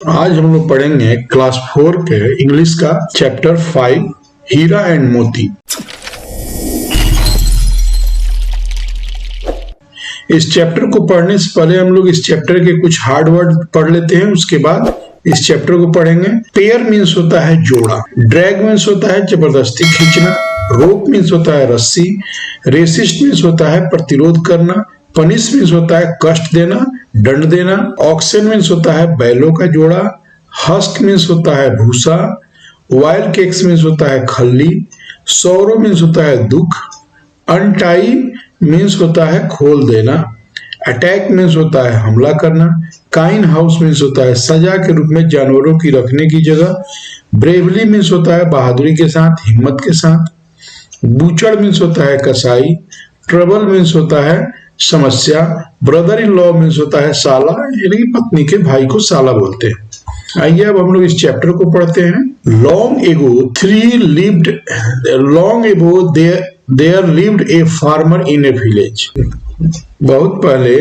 आज हम लोग पढ़ेंगे क्लास 4 के इंग्लिश का चैप्टर 5 हीरा एंड मोती। इस चैप्टर को पढ़ने से पहले हम लोग इस चैप्टर के कुछ हार्ड वर्ड पढ़ लेते हैं, उसके बाद इस चैप्टर को पढ़ेंगे। पेयर मीन्स होता है जोड़ा, ड्रैग मीन्स होता है जबरदस्ती खींचना, रोप मीन्स होता है रस्सी, रेसिस्ट मीन्स होता है प्रतिरोध करना, पनिश मीन्स होता है कष्ट देना, दंड देना, ऑक्सन मीन्स होता है बैलों का जोड़ा, हस्क मीन्स होता है भूसा, वाइल्ड केक्स मीन्स होता है खल्ली, सौरो मीन्स होता है दुख, अनटाई मीन्स होता है खोल देना, अटैक मीन्स होता है हमला करना, काइन हाउस मीन्स होता है सजा के रूप में जानवरों की रखने की जगह, ब्रेवली मीन्स होता है बहादुरी के साथ, हिम्मत के साथ, बूचड़ मीन्स होता है कसाई, ट्रबल मीन्स होता है समस्या, ब्रदर इन लॉ मीन्स होता है साला, यानी पत्नी के भाई को साला बोलते हैं। आइए अब हम लोग इस चैप्टर को पढ़ते हैं। Long ago there lived a farmer in a village. बहुत पहले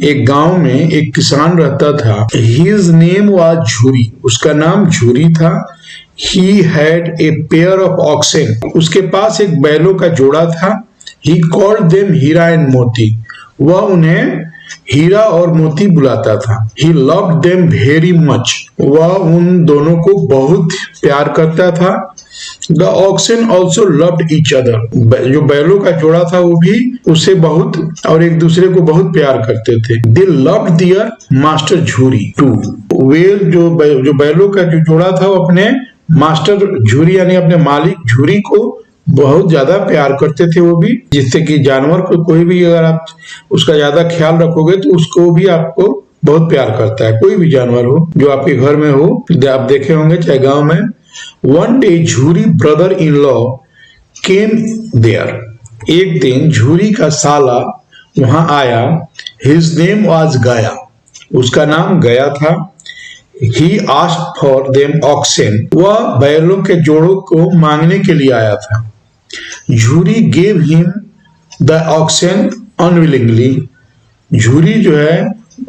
एक गांव में एक किसान रहता था। हिज नेम वाज झूरी, उसका नाम झूरी था। He had a pair of oxen, उसके पास एक बैलों का जोड़ा था। He called them Heera and Moti, वह उन्हें हीरा और मोती बुलाता था। He loved them very much, वह उन दोनों को बहुत प्यार करता था। The oxen also loved each other, जो बैलों का जोड़ा था वो भी उसे बहुत और एक दूसरे को बहुत प्यार करते थे। They loved their master Jhuri too, वे जो बैलों का जो जोड़ा था वो अपने मास्टर झूरी यानी अपने मालिक झूरी को बहुत ज्यादा प्यार करते थे वो भी। जिससे कि जानवर को कोई भी अगर आप उसका ज्यादा ख्याल रखोगे तो उसको भी आपको बहुत प्यार करता है। कोई भी जानवर हो जो आपके घर में हो, आप देखे होंगे चाहे गांव में। One day Jhuri brother in law came there, एक दिन झूरी का साला वहां आया। हिज नेम वाज गया, उसका नाम गया था। ही आस्क्ड फॉर देम ऑक्सेन, वह बैलों के जोड़ों को मांगने के लिए आया था। झूरी गेव हिम द ऑक्सेन अनविलिंगली, झूरी जो है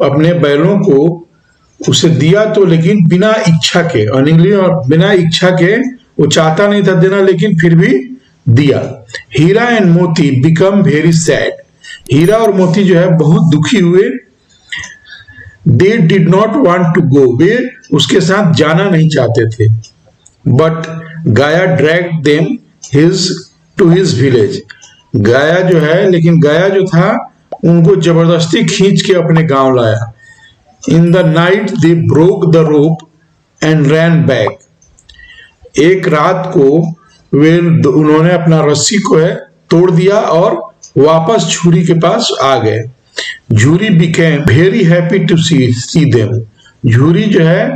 अपने बैलों को उसे दिया तो लेकिन बिना इच्छा के, अनिंगली और बिना इच्छा के, वो चाहता नहीं था देना लेकिन फिर भी दिया। Heera and Moti become very sad, Heera और मोती जो है बहुत दुखी हुए। They did not want to go, वे उसके साथ जाना नहीं चाहते थे। But Gaya drag them to his village, Gaya जो है लेकिन गाया जो था उनको जबरदस्ती खींच के अपने गांव लाया। In the night they broke the rope and ran back, एक रात को वे उन्होंने अपना रस्सी को है तोड़ दिया और वापस झूरी के पास आ गए। Jhuri became very happy to see them, Jhuri जो है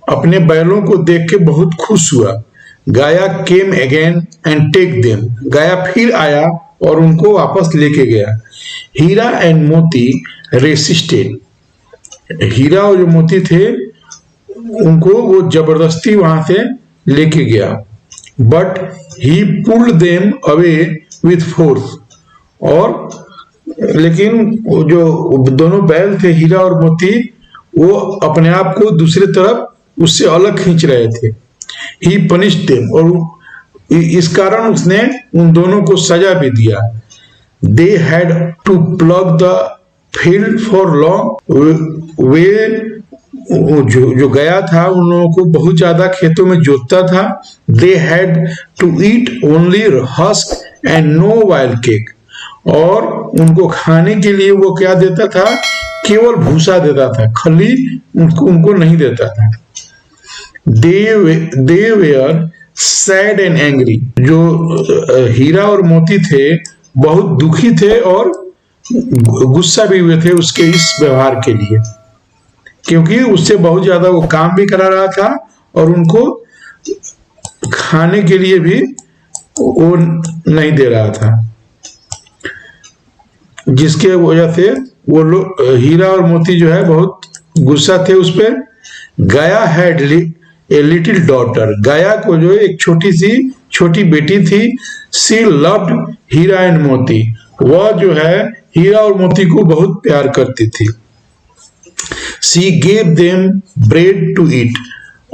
अपने बैलों को देख के बहुत खुश हुआ। Gaya came again and take them, Gaya फिर आया और उनको वापस लेके गया। हीरा एंड मोती रेसिस्टेड, हीरा और जो मोती थे उनको वो जबरदस्ती वहां से लेके गया। But he pulled them away with force, और लेकिन जो दोनों बैल थे हीरा और मोती वो अपने आप को दूसरी तरफ उससे अलग खींच रहे थे। ही पनिश्ड देम, और इस कारण उसने उन दोनों को सजा भी दिया। They had to plough the field for long, वे जो गया था उन लोगों को बहुत ज्यादा खेतों में जोतता था। They had to eat only husk and no wild cake, और उनको खाने के लिए वो क्या देता था, केवल भूसा देता था, खली उनको नहीं देता था। They were sad and angry, जो हीरा और मोती थे बहुत दुखी थे और गुस्सा भी हुए थे उसके इस व्यवहार के लिए, क्योंकि उससे बहुत ज्यादा वो काम भी करा रहा था और उनको खाने के लिए भी वो नहीं दे रहा था, जिसके वजह से वो लोग हीरा और मोती जो है बहुत गुस्सा थे उस पर। गाया हैड ए लिटिल डॉटर, गाया को जो एक छोटी बेटी थी। सी लव्ड हीरा एंड मोती, वह जो है हीरा और मोती को बहुत प्यार करती थी। She gave them bread to eat,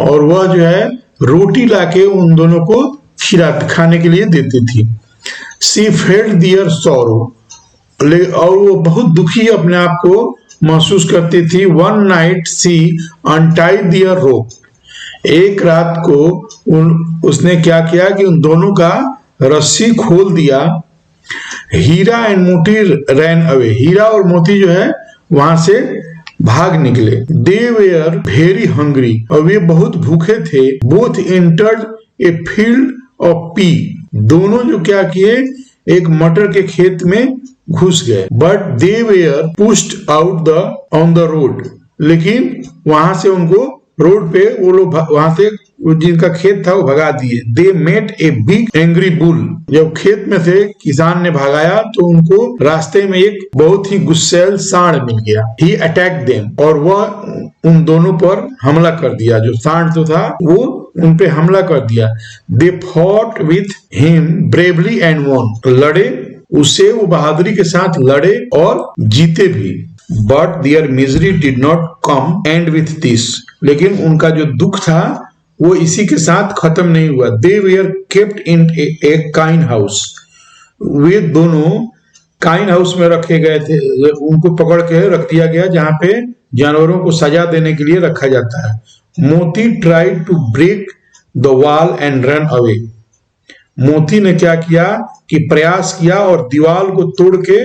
और वह जो है रोटी लाके उन दोनों को खाने के लिए देती थी। शी फेल्ट दियर सॉरो, और वो बहुत दुखी अपने आप को महसूस करती थी। वन नाइट शी अनटाइड दियर रोप, एक रात को उसने क्या किया कि उन दोनों का रस्सी खोल दिया। हीरा एंड मोती रैन अवे, हीरा और मोती जो है वहां से भाग निकले। दे वेयर वेरी हंग्री, और वे बहुत भूखे थे। Both entered a field of P, दोनों जो क्या किए एक मटर के खेत में घुस गए। But they were pushed out the on the road, लेकिन वहां से उनको रोड पे वो लोग वहां से जिनका खेत था वो भगा दिए। They met a big angry bull, जब खेत में से किसान ने भगाया तो उनको रास्ते में एक बहुत ही गुस्सैल सांड मिल गया। ही अटैक देम, और वह उन दोनों पर हमला कर दिया। जो सांड तो था वो उन पे हमला कर दिया। They fought with him bravely and won, लड़े उससे, वो बहादुरी के साथ लड़े और जीते भी। But their misery did not come end with this, लेकिन उनका जो दुख था वो इसी के साथ खत्म नहीं हुआ। They were kept in a kine house, वे दोनों काइन हाउस में रखे गए थे, उनको पकड़ के रख दिया गया जहां पे जानवरों को सजा देने के लिए रखा जाता है। Moti tried to break the wall and run away, Moti ने क्या किया कि प्रयास किया और दीवार को तोड़ के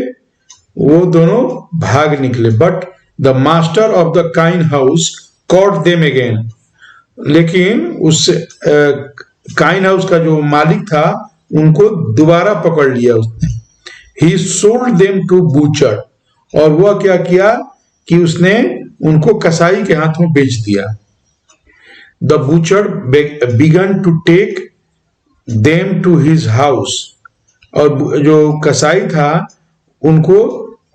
वो दोनों भाग निकले। But the master of the kine house caught them again, लेकिन उस काइन हाउस का जो मालिक था उनको दोबारा पकड़ लिया उसने। He sold them to butcher, और वह क्या किया कि उसने उनको कसाई के हाथों बेच दिया। The butcher began to take them to his house, और जो कसाई था उनको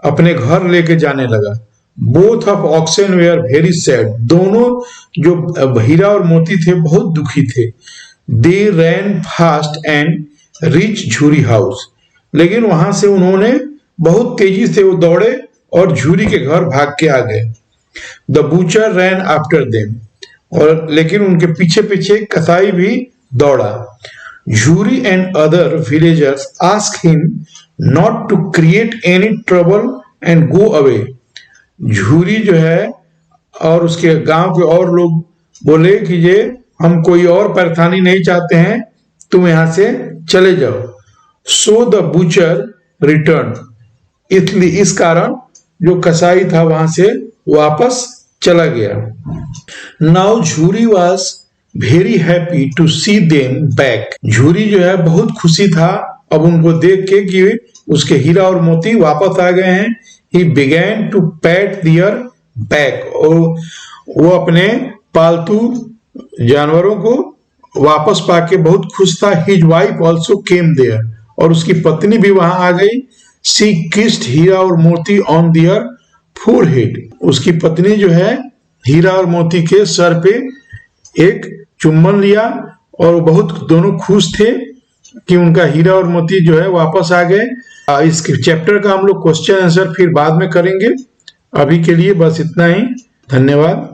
अपने घर लेके जाने लगा। Both of oxen were very sad, दोनों जो हीरा और मोती थे बहुत दुखी थे। They ran fast and reach Jhuri house, लेकिन वहां से उन्होंने बहुत तेजी से वो दौड़े और झूरी के घर भाग के आ गए। The butcher ran after them, और लेकिन उनके पीछे पीछे कसाई भी दौड़ा। Jhuri and other villagers ask him not to create any trouble and go away, Jhuri जो है और उसके गांव के और लोग बोले कि ये हम कोई और परेशानी नहीं चाहते हैं, तुम यहां से चले जाओ। सो द बूचर रिटर्न, इसलिए इस कारण जो कसाई था वहां से वापस चला गया। Now Jhuri was very happy to see them back, Jhuri जो है बहुत खुशी था अब उनको देख के कि उसके हीरा और मोती वापस आ गए हैं। He began to pat their back, और वो अपने पालतू जानवरों को वापस पाके बहुत खुश था। His wife also came there, और उसकी पत्नी भी वहां आ गई। She kissed हीरा और मोती on their forehead, उसकी पत्नी जो है हीरा और मोती के सर पे एक चुम्बन लिया, और बहुत दोनों खुश थे कि उनका हीरा और मोती जो है वापस आ गए। इस चैप्टर का हम लोग क्वेश्चन आंसर फिर बाद में करेंगे। अभी के लिए बस इतना ही। धन्यवाद।